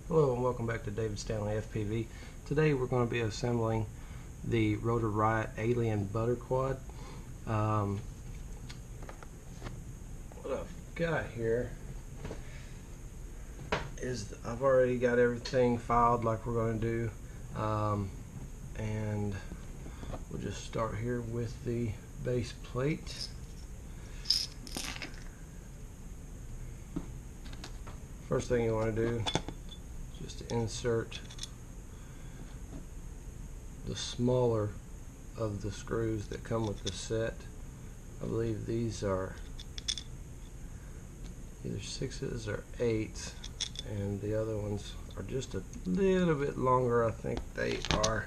Hello and welcome back to David Stanley FPV. Today we're going to be assembling the Rotor Riot Alien Butter Quad. What I've got here is I've already got everything filed like we're going to do, and we'll just start here with the base plate. First thing you want to do, just to insert the smaller of the screws that come with the set. I believe these are either 6s or 8s, and the other ones are just a little bit longer. I think they are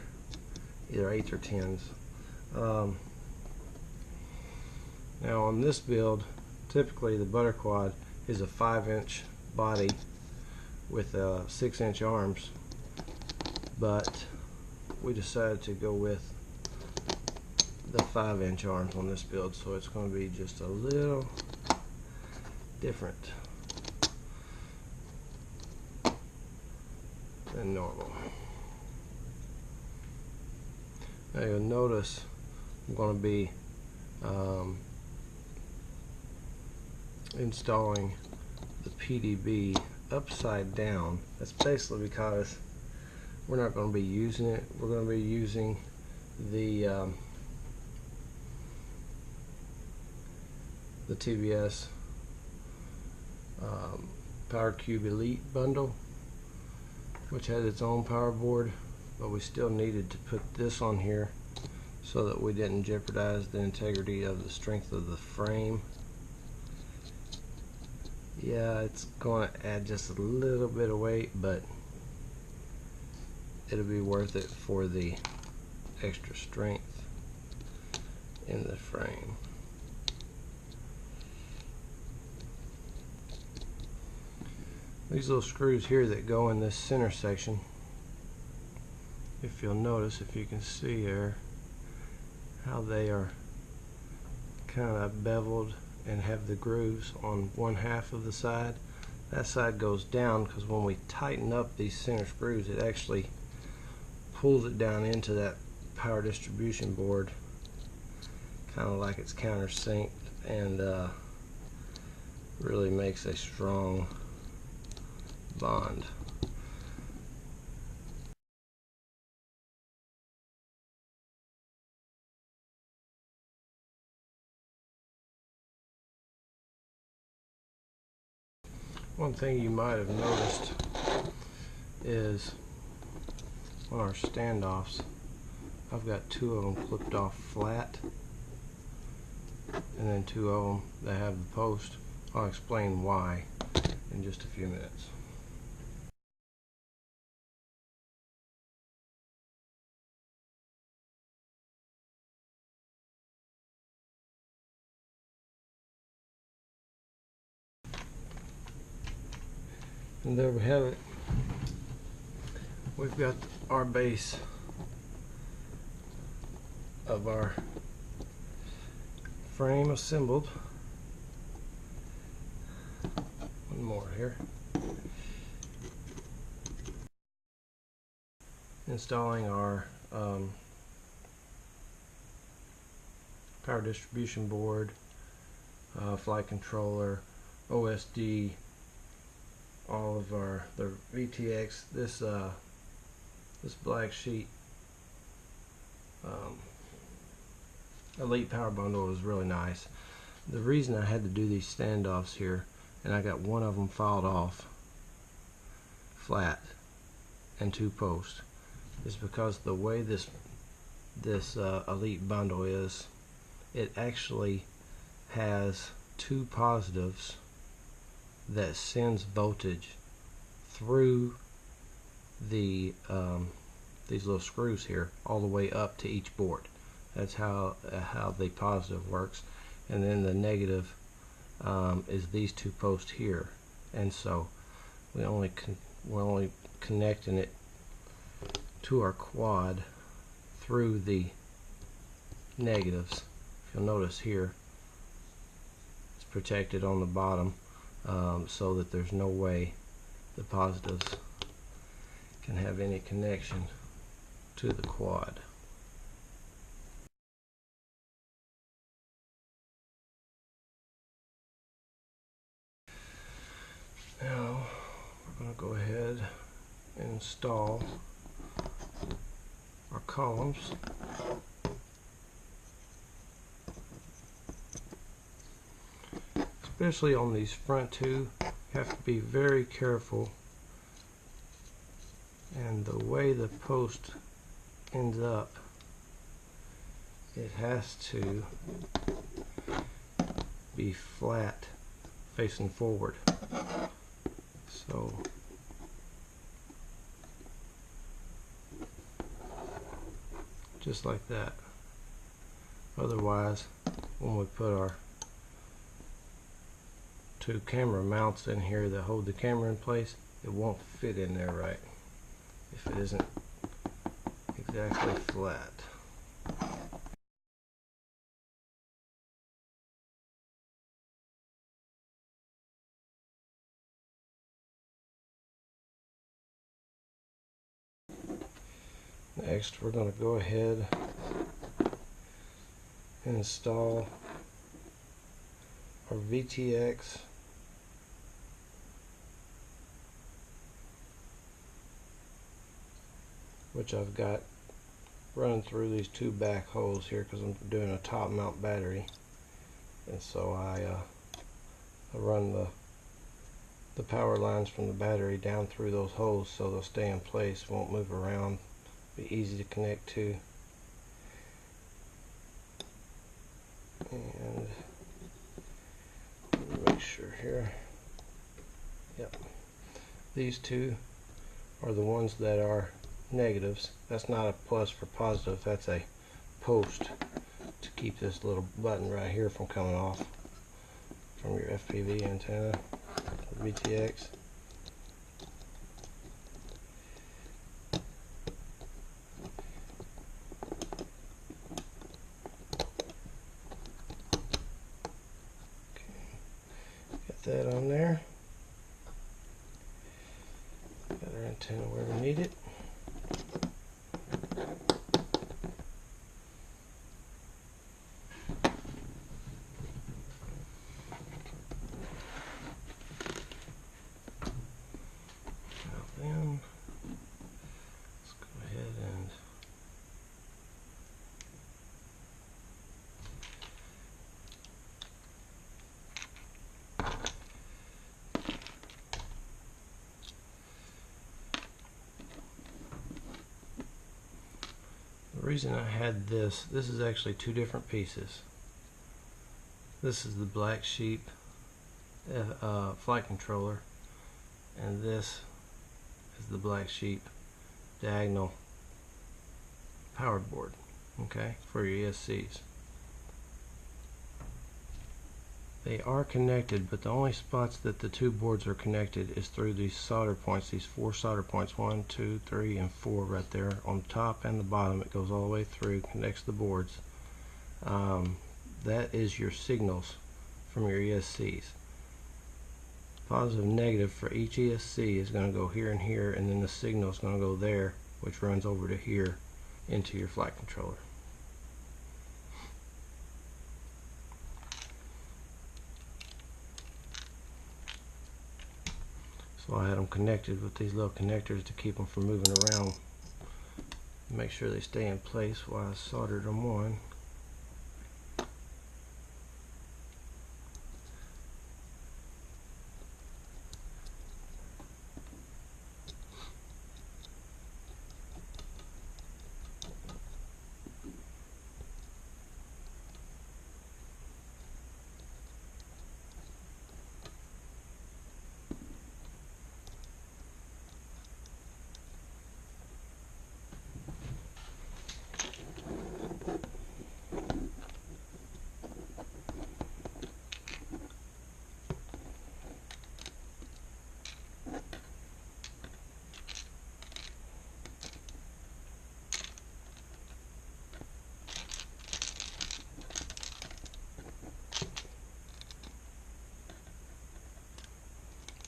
either 8s or 10s. Now on this build, typically the butter quad is a 5-inch body with 6-inch arms, but we decided to go with the 5-inch arms on this build, so it's going to be just a little different than normal. Now you'll notice I'm going to be installing the PDB upside down. That's basically because we're not going to be using it. We're going to be using the DYS PowerCube Elite bundle, which has its own power board, but we still needed to put this on here so that we didn't jeopardize the integrity of the strength of the frame. Yeah, it's going to add just a little bit of weight, but it'll be worth it for the extra strength in the frame. These little screws here that go in this center section, if you'll notice, if you can see there, how they are kind of beveled and have the grooves on one half of the side. That side goes down because when we tighten up these center screws, it actually pulls it down into that power distribution board, kind of like it's countersinked, and really makes a strong bond. One thing you might have noticed is on our standoffs, I've got 2 of them clipped off flat, and then 2 of them that have the post. I'll explain why in just a few minutes. And there we have it. We've got our base of our frame assembled. One more here. Installing our power distribution board, flight controller, OSD, all of the VTX. This black sheet Elite power bundle is really nice. The reason I had to do these standoffs here, and I got one of them filed off flat and 2 posts, is because the way this Elite bundle is, it actually has 2 positives that sends voltage through the these little screws here all the way up to each board. That's how the positive works, and then the negative is these 2 posts here, and so we're only connecting it to our quad through the negatives. If you'll notice here, it's protected on the bottom, so that there's no way the positives can have any connection to the quad. Now we're going to go ahead and install our columns. Especially on these front two, you have to be very careful, and the way the post ends up, it has to be flat facing forward. So just like that. Otherwise, when we put our two camera mounts in here that hold the camera in place, it won't fit in there right if it isn't exactly flat. Next, we're going to go ahead and install our VTX which I've got running through these two back holes here because I'm doing a top mount battery, and so I run the power lines from the battery down through those holes so they'll stay in place, won't move around, be easy to connect to. And let me make sure here. Yep, these two are the ones that are negatives. That's not a plus for positive, that's a post to keep this little button right here from coming off from your FPV antenna, VTX. Get that on there. Got our antenna where we need it. Then let's go ahead and the reason I had this is actually two different pieces. This is the black sheep flight controller, and this is the black sheep diagonal power board, okay, for your ESCs. They are connected, but the only spots that the two boards are connected is through these solder points, these 4 solder points, 1, 2, 3, and 4 right there on the top and the bottom. It goes all the way through, connects the boards. That is your signals from your ESCs. Positive and negative for each ESC is going to go here and here, and then the signal is going to go there, which runs over to here into your flight controller. So I had them connected with these little connectors to keep them from moving around. Make sure they stay in place while I soldered them on.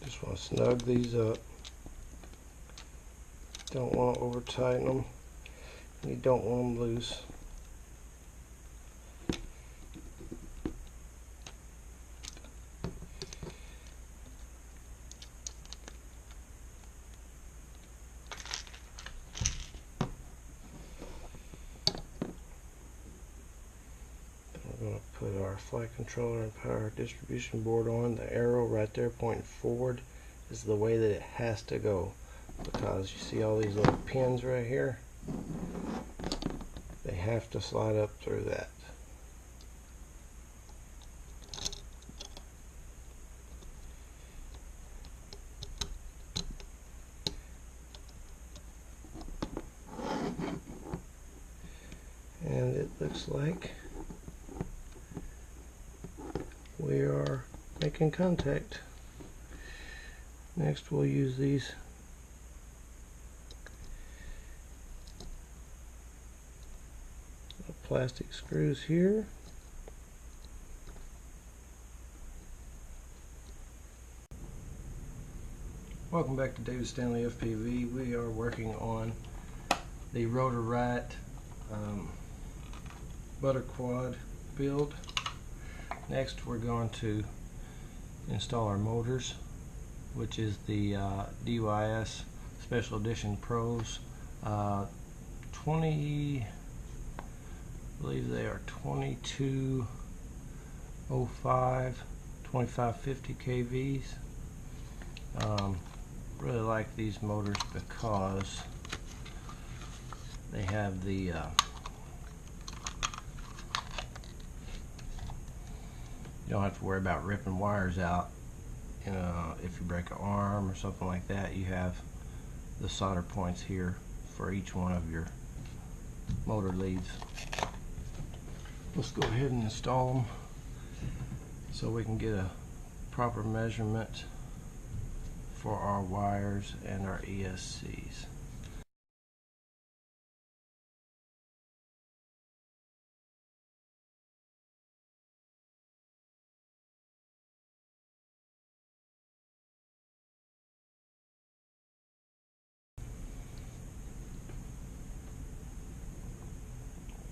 Just want to snug these up. Don't want to over tighten them. You don't want them loose. We're going to put our flight controller and power distribution board on. The arrow right there pointing forward is the way that it has to go, because you see all these little pins right here? They have to slide up through that. And it looks like we are making contact. Next we'll use these plastic screws here. Welcome back to David Stanley FPV. We are working on the Rotor Riot butter quad build. Next we're going to install our motors, which is the DYS Special Edition Pros 20, I believe they are 2205 2550 kVs. Really like these motors because they have the you don't have to worry about ripping wires out. You know, if you break an arm or something like that, you have the solder points here for each one of your motor leads. Let's go ahead and install them so we can get a proper measurement for our wires and our ESCs.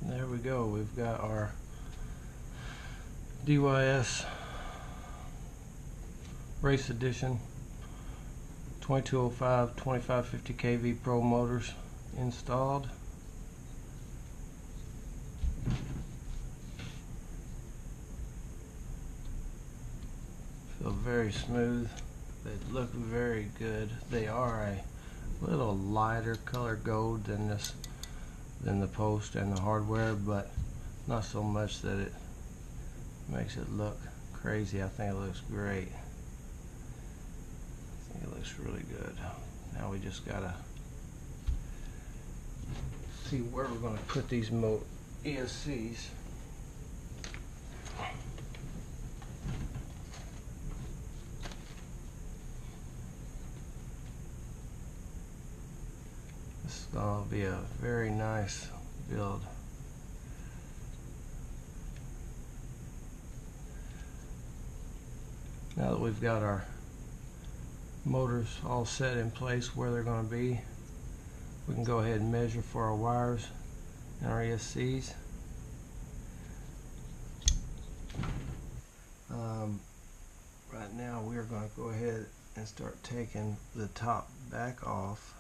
There we go. We've got our DYS Race Edition 2205 2550 kV Pro motors installed. Feel very smooth. They look very good. They are a little lighter color gold than the post and the hardware, but not so much that it makes it look crazy. I think it looks great. I think it looks really good. Now we just gotta see where we're going to put these ESCs. This is going to be a very nice build. Now that we've got our motors all set in place where they're going to be, we can go ahead and measure for our wires and our ESCs. Right now we are going to go ahead and start taking the top back off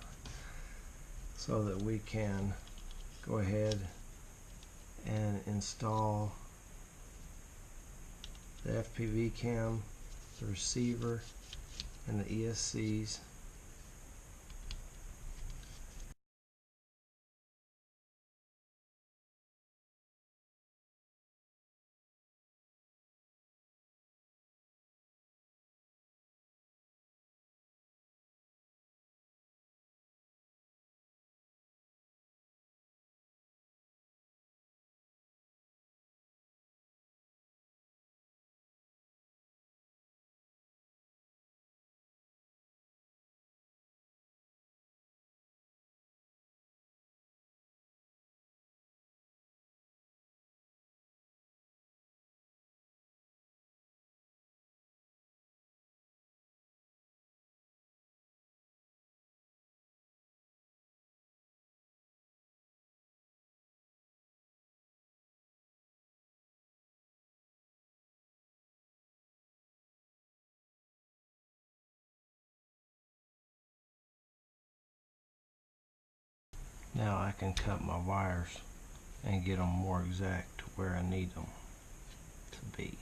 so that we can go ahead and install the FPV cam, the receiver, and the ESCs. Now I can cut my wires and get them more exact to where I need them to be.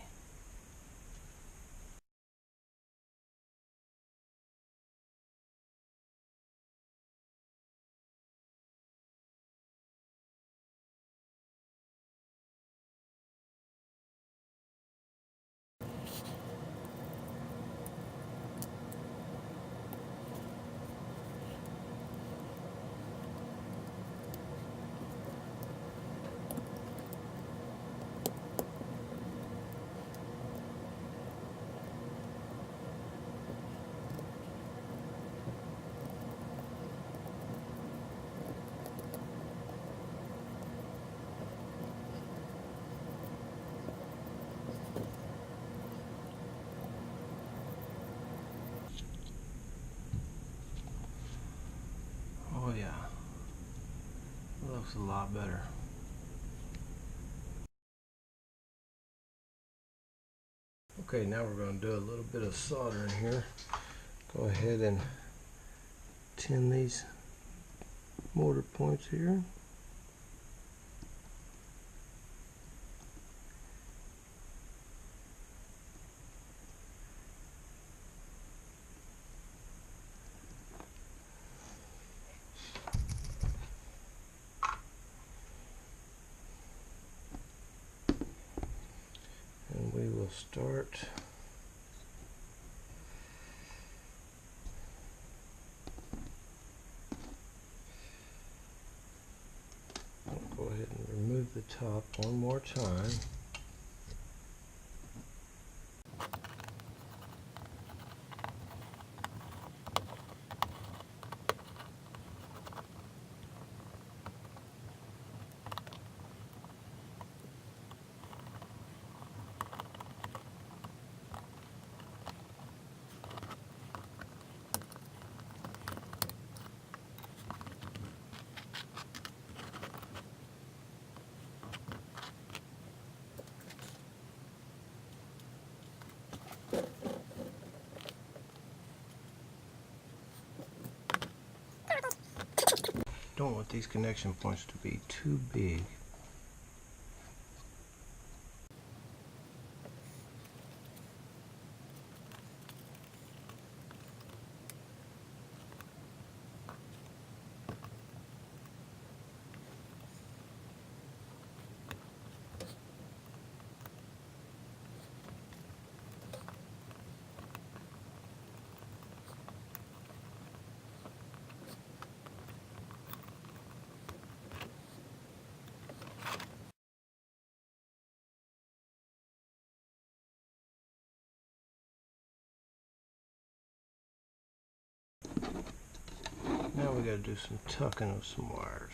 Oh yeah, it looks a lot better. Okay, now we're going to do a little bit of soldering here. Go ahead and tin these mortar points here. And we will start I'll go ahead and remove the top one more time. Don't want these connection points to be too big. Now we got to do some tucking of some wires.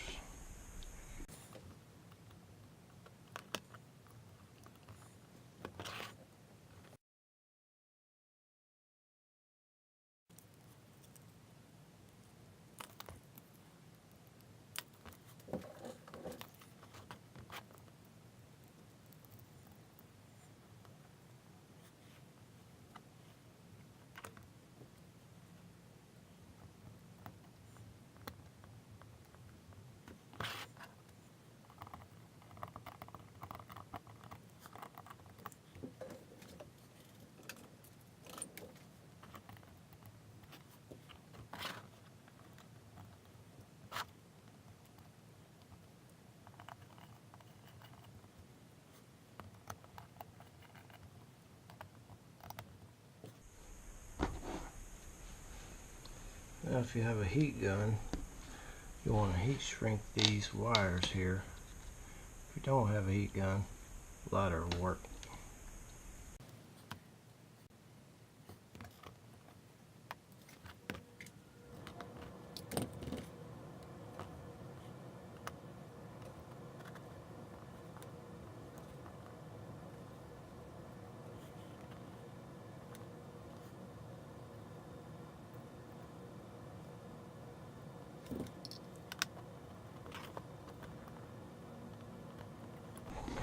Now if you have a heat gun, you want to heat shrink these wires here. If you don't have a heat gun, lighter will work.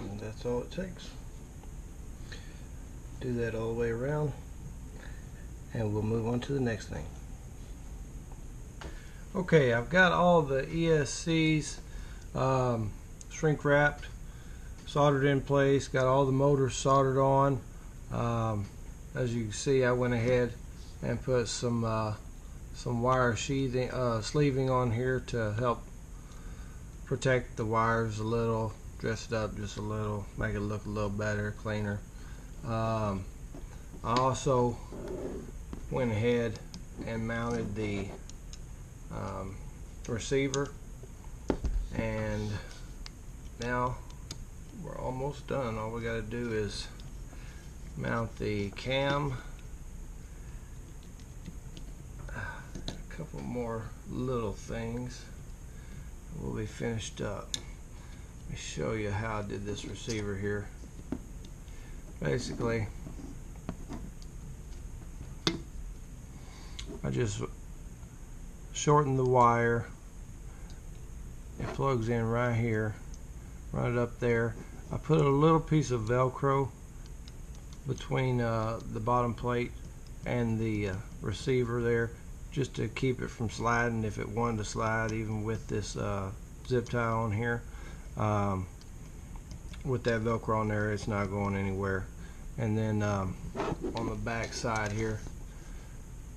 And that's all it takes. Do that all the way around and we'll move on to the next thing. Okay, I've got all the ESCs shrink wrapped, soldered in place, got all the motors soldered on. As you can see, I went ahead and put some wire sheathing, sleeving on here to help protect the wires a little, dress it up just a little, make it look a little better, cleaner. I also went ahead and mounted the receiver, and now we're almost done. All we got to do is mount the cam, a couple more little things, we'll be finished up. Let me show you how I did this receiver here. Basically, I just shortened the wire. It plugs in right here, run it up there. I put a little piece of Velcro between the bottom plate and the receiver there, just to keep it from sliding if it wanted to slide, even with this zip tie on here. With that Velcro on there, it's not going anywhere. And then on the back side here,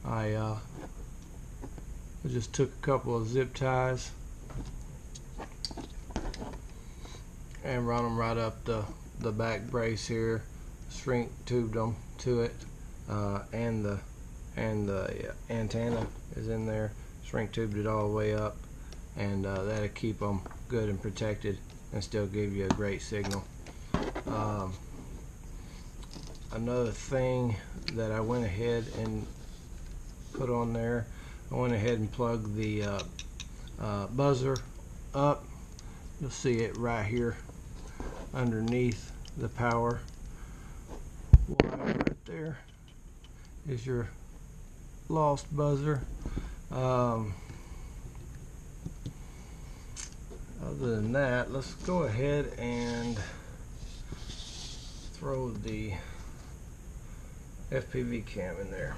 I just took a couple of zip ties and run them right up the back brace here, shrink tubed them to it, and the antenna is in there, shrink tubed it all the way up, and that'll keep them good and protected and still give you a great signal. Another thing that I went ahead and put on there, I went ahead and plugged the buzzer up. You'll see it right here underneath the power wire. Right there is your lost buzzer. Other than that, let's go ahead and throw the FPV cam in there.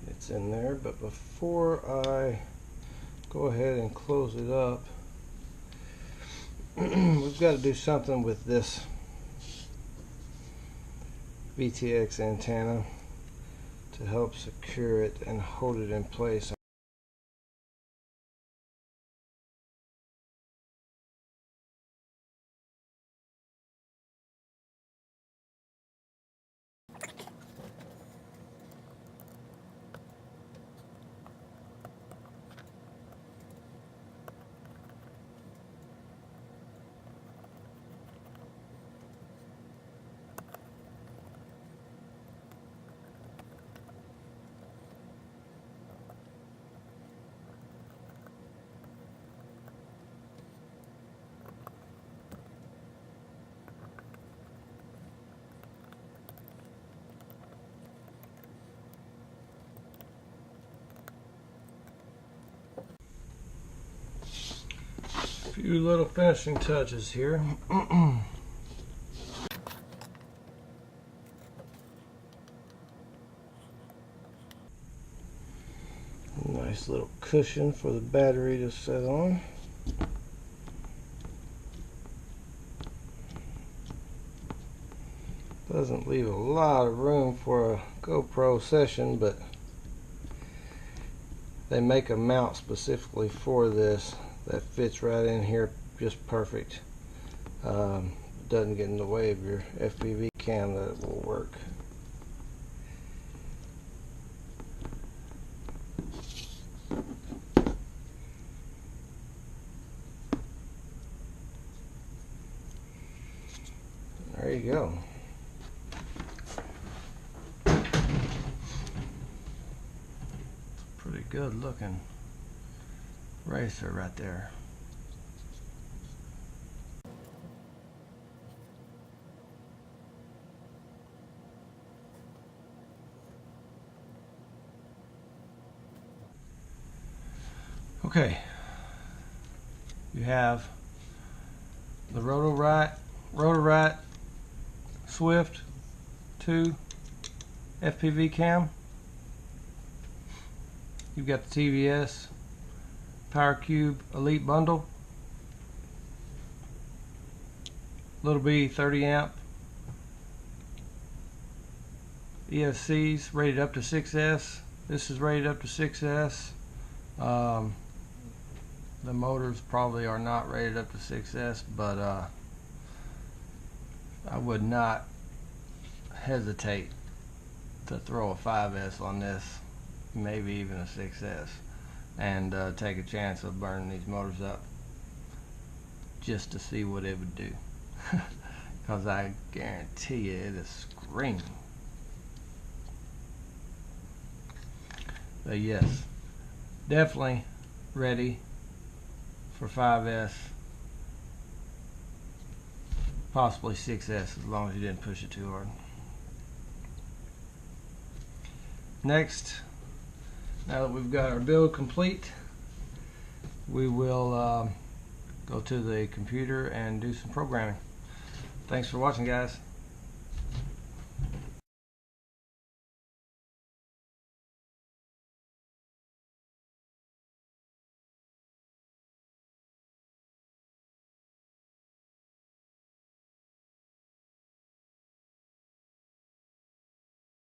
It's in there, but before I go ahead and close it up, we've got to do something with this VTX antenna to help secure it and hold it in place. Few little finishing touches here. Nice little cushion for the battery to set on. Doesn't leave a lot of room for a GoPro session, but they make a mount specifically for this that fits right in here just perfect. Doesn't get in the way of your FPV cam, that it will work. There you go. Pretty good looking racer right there. Okay, you have the Rotor Riot Swift 2 FPV cam. You've got the DYS PowerCube Elite bundle, LittleBee 30 amp ESCs rated up to 6S. This is rated up to 6S. The motors probably are not rated up to 6S, but I would not hesitate to throw a 5S on this, maybe even a 6S, and take a chance of burning these motors up just to see what it would do. Because I guarantee you it is screaming. But yes, definitely ready for 5S, possibly 6S, as long as you didn't push it too hard. Next, now that we've got our build complete, we will go to the computer and do some programming. Thanks for watching, guys.